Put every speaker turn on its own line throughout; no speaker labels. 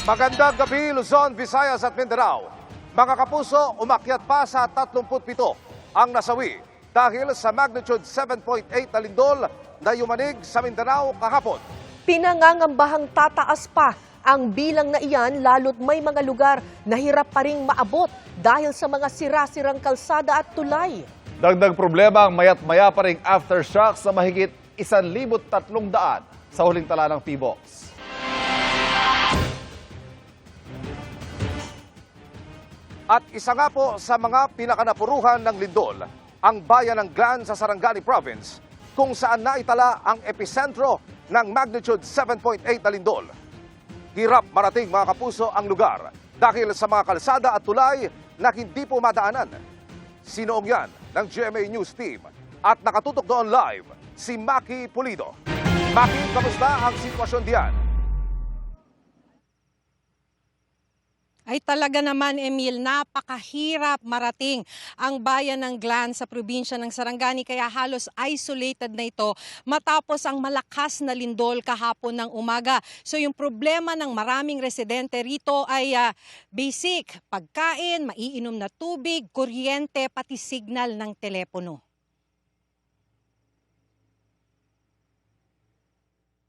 Magandang gabi, Luzon, Visayas at Mindanao. Mga kapuso, umakyat pa sa 37 ang nasawi dahil sa magnitude 7.8 na lindol na yumanig sa Mindanao kahapon.
Pinangangambahang tataas pa ang bilang na iyan lalo't may mga lugar na hirap pa ring maabot dahil sa mga sira-sirang kalsada at tulay.
Dagdag problema ang mayat-maya pa ring aftershocks sa mahigit 1,300 sa huling tala ng PBOX.
At isa nga po sa mga pinakanapuruhan ng lindol, ang bayan ng Glan sa Sarangani Province, kung saan naitala ang episentro ng magnitude 7.8 na lindol. Hirap marating mga kapuso ang lugar dahil sa mga kalsada at tulay na hindi po madaanan. Sinoong yan ng GMA News Team at nakatutok doon live si Maki Pulido. Maki, kamusta ang sitwasyon diyan?
Ay talaga naman, Emil, napakahirap marating ang bayan ng Glan sa probinsya ng Sarangani, kaya halos isolated na ito matapos ang malakas na lindol kahapon ng umaga. So yung problema ng maraming residente rito ay basic, pagkain, maiinom na tubig, kuryente, pati signal ng telepono.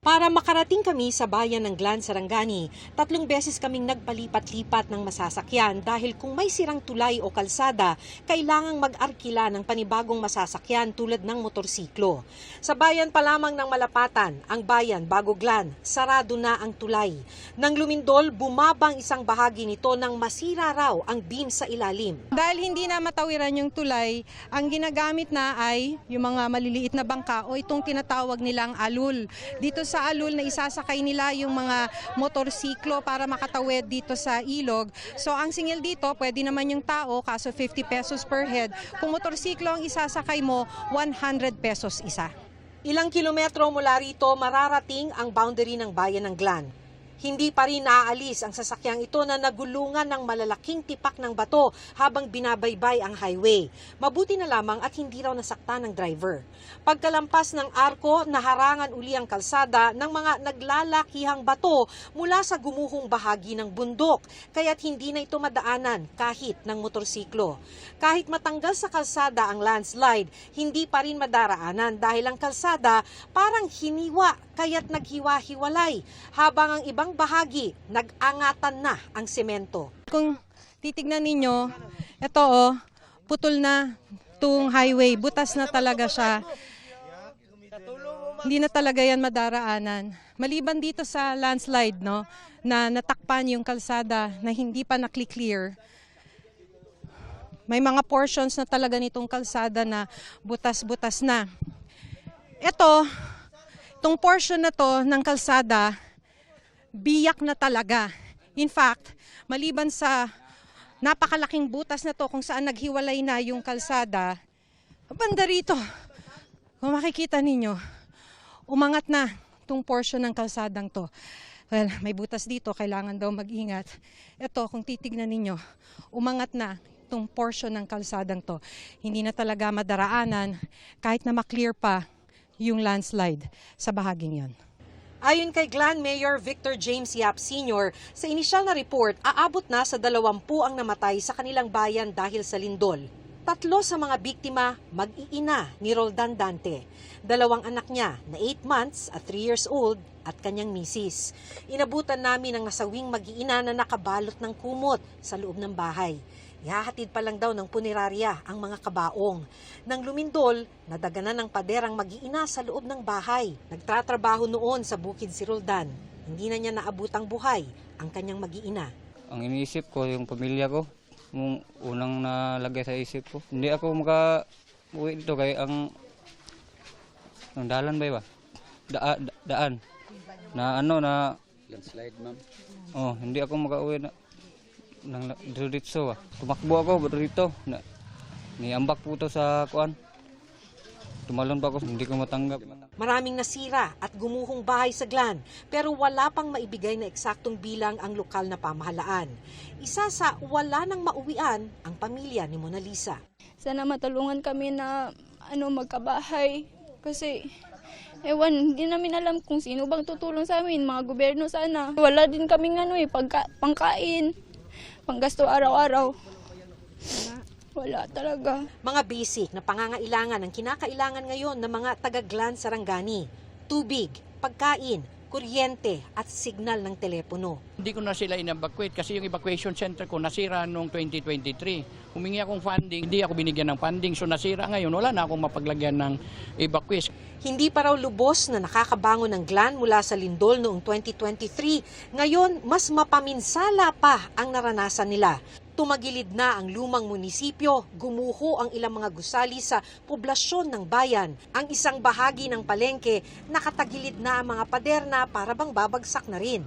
Para makarating kami sa bayan ng Glan, Sarangani, 3 beses kaming nagpalipat-lipat ng masasakyan dahil kung may sirang tulay o kalsada, kailangang mag-arkila ng panibagong masasakyan tulad ng motorsiklo. Sa bayan pa lamang ng Malapatan, ang bayan bago Glan, sarado na ang tulay. Nang lumindol, bumabang isang bahagi nito nang masira raw ang beam sa ilalim. Dahil hindi na matawiran yung tulay, ang ginagamit na ay yung mga maliliit na bangka o itong tinatawag nilang alul. Dito sa alul na isasakay nila yung mga motorsiklo para makatawid dito sa ilog. So ang singil dito, pwede naman yung tao, kaso 50 pesos per head. Kung motorsiklo ang isasakay mo, 100 pesos isa. Ilang kilometro mula rito, mararating ang boundary ng bayan ng Glan. Hindi pa rin naaalis ang sasakyang ito na nagulungan ng malalaking tipak ng bato habang binabaybay ang highway. Mabuti na lamang at hindi raw nasaktan ng driver. Pagkalampas ng arko, naharangan uli ang kalsada ng mga naglalakihang bato mula sa gumuhong bahagi ng bundok, kaya't hindi na ito madaanan kahit ng motorsiklo. Kahit matanggal sa kalsada ang landslide, hindi pa rin madaraanan dahil ang kalsada parang hiniwa, kaya't naghiwa-hiwalay, habang ang ibang bahagi nag-angatan na ang semento. Kung titignan ninyo, ito putol na itong highway, butas na talaga siya. Hindi na talaga yan madaraanan. Maliban dito sa landslide, na natakpan yung kalsada na hindi pa nakli-clear. May mga portions na talaga nitong kalsada na butas-butas na. Itong portion na to ng kalsada, biyak na talaga. In fact, maliban sa napakalaking butas na to kung saan naghiwalay na yung kalsada, banda rito, kung makikita ninyo, umangat na itong portion ng kalsadang to. Well, may butas dito, kailangan daw mag-ingat. Ito, kung titignan ninyo, umangat na itong portion ng kalsadang to. Hindi na talaga madaraanan kahit na maklear pa yung landslide sa bahaging yon. Ayon kay Glan Mayor Victor James Yap Sr., sa inisyal na report, aabot na sa 20 ang namatay sa kanilang bayan dahil sa lindol. 3 sa mga biktima, mag-iina ni Roldan Dante. 2 anak niya na 8 months at 3 years old at kanyang misis. Inabutan namin ang nasawing mag-iina na nakabalot ng kumot sa loob ng bahay. Ihahatid pa lang daw ng punerarya ang mga kabaong. Nang lumindol, nadaganan ng paderang mag-iina sa loob ng bahay. Nagtatrabaho noon sa bukid si Roldan. Hindi na niya naabutang buhay ang kanyang mag-iina.
Ang iniisip ko, yung pamilya ko, yung unang nalagay sa isip ko. Hindi ako maka-uwi dito kaya ang dalan ba? Daan. Na
Landslide, ma'am.
Hindi ako maka-uwi dito. Tumakbo ako dito. Niambak po ito sa kuan. Tumalon pa ako, hindi ko matanggap.
Maraming nasira at gumuhong bahay sa Glan, pero wala pang maibigay na eksaktong bilang ang lokal na pamahalaan. Isa sa wala nang mauwian ang pamilya ni Mona Lisa.
Sana matulungan kami na magkabahay kasi Ewan, hindi namin alam kung sino bang tutulong sa amin, mga gobyerno sana. Wala din kaming pangkain, panggasto araw-araw. Wala talaga.
Mga basic na pangangailangan ang kinakailangan ngayon ng mga taga-Glan Sarangani. Tubig, pagkain, kuryente at signal ng telepono.
Hindi ko na sila in-evacuate kasi yung evacuation center ko nasira noong 2023. Humingi akong funding, hindi ako binigyan ng funding, so nasira ngayon. Wala na akong mapaglagyan ng evacuation.
Hindi pa raw lubos na nakakabangon ng Glan mula sa lindol noong 2023. Ngayon, mas mapaminsala pa ang naranasan nila. Tumagilid na ang lumang munisipyo, gumuho ang ilang mga gusali sa poblasyon ng bayan. Ang isang bahagi ng palengke, nakatagilid na ang mga paderna para bang babagsak na rin.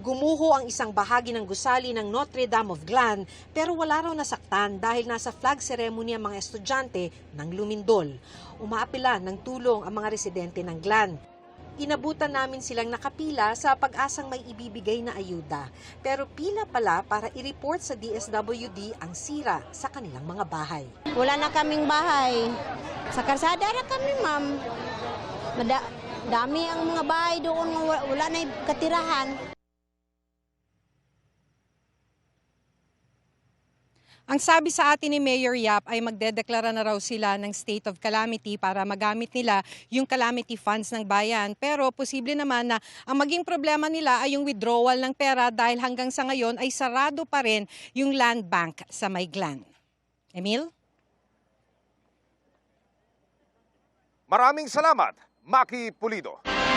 Gumuho ang isang bahagi ng gusali ng Notre Dame of Glan pero wala raw nasaktan dahil nasa flag ceremony ang mga estudyante ng lumindol. Umaapila ng tulong ang mga residente ng Glan. Inabutan namin silang nakapila sa pag-asang may ibibigay na ayuda. Pero pila pala para i-report sa DSWD ang sira sa kanilang mga bahay.
Wala na kaming bahay. Sa karsada na kami, ma'am. Dami ang mga bahay doon, wala na katirahan.
Ang sabi sa atin ni Mayor Yap ay magdedeklara na raw sila ng state of calamity para magamit nila yung calamity funds ng bayan. Pero posible naman na ang maging problema nila ay yung withdrawal ng pera dahil hanggang sa ngayon ay sarado pa rin yung land bank sa May Glan. Emil?
Maraming salamat, Maki Pulido.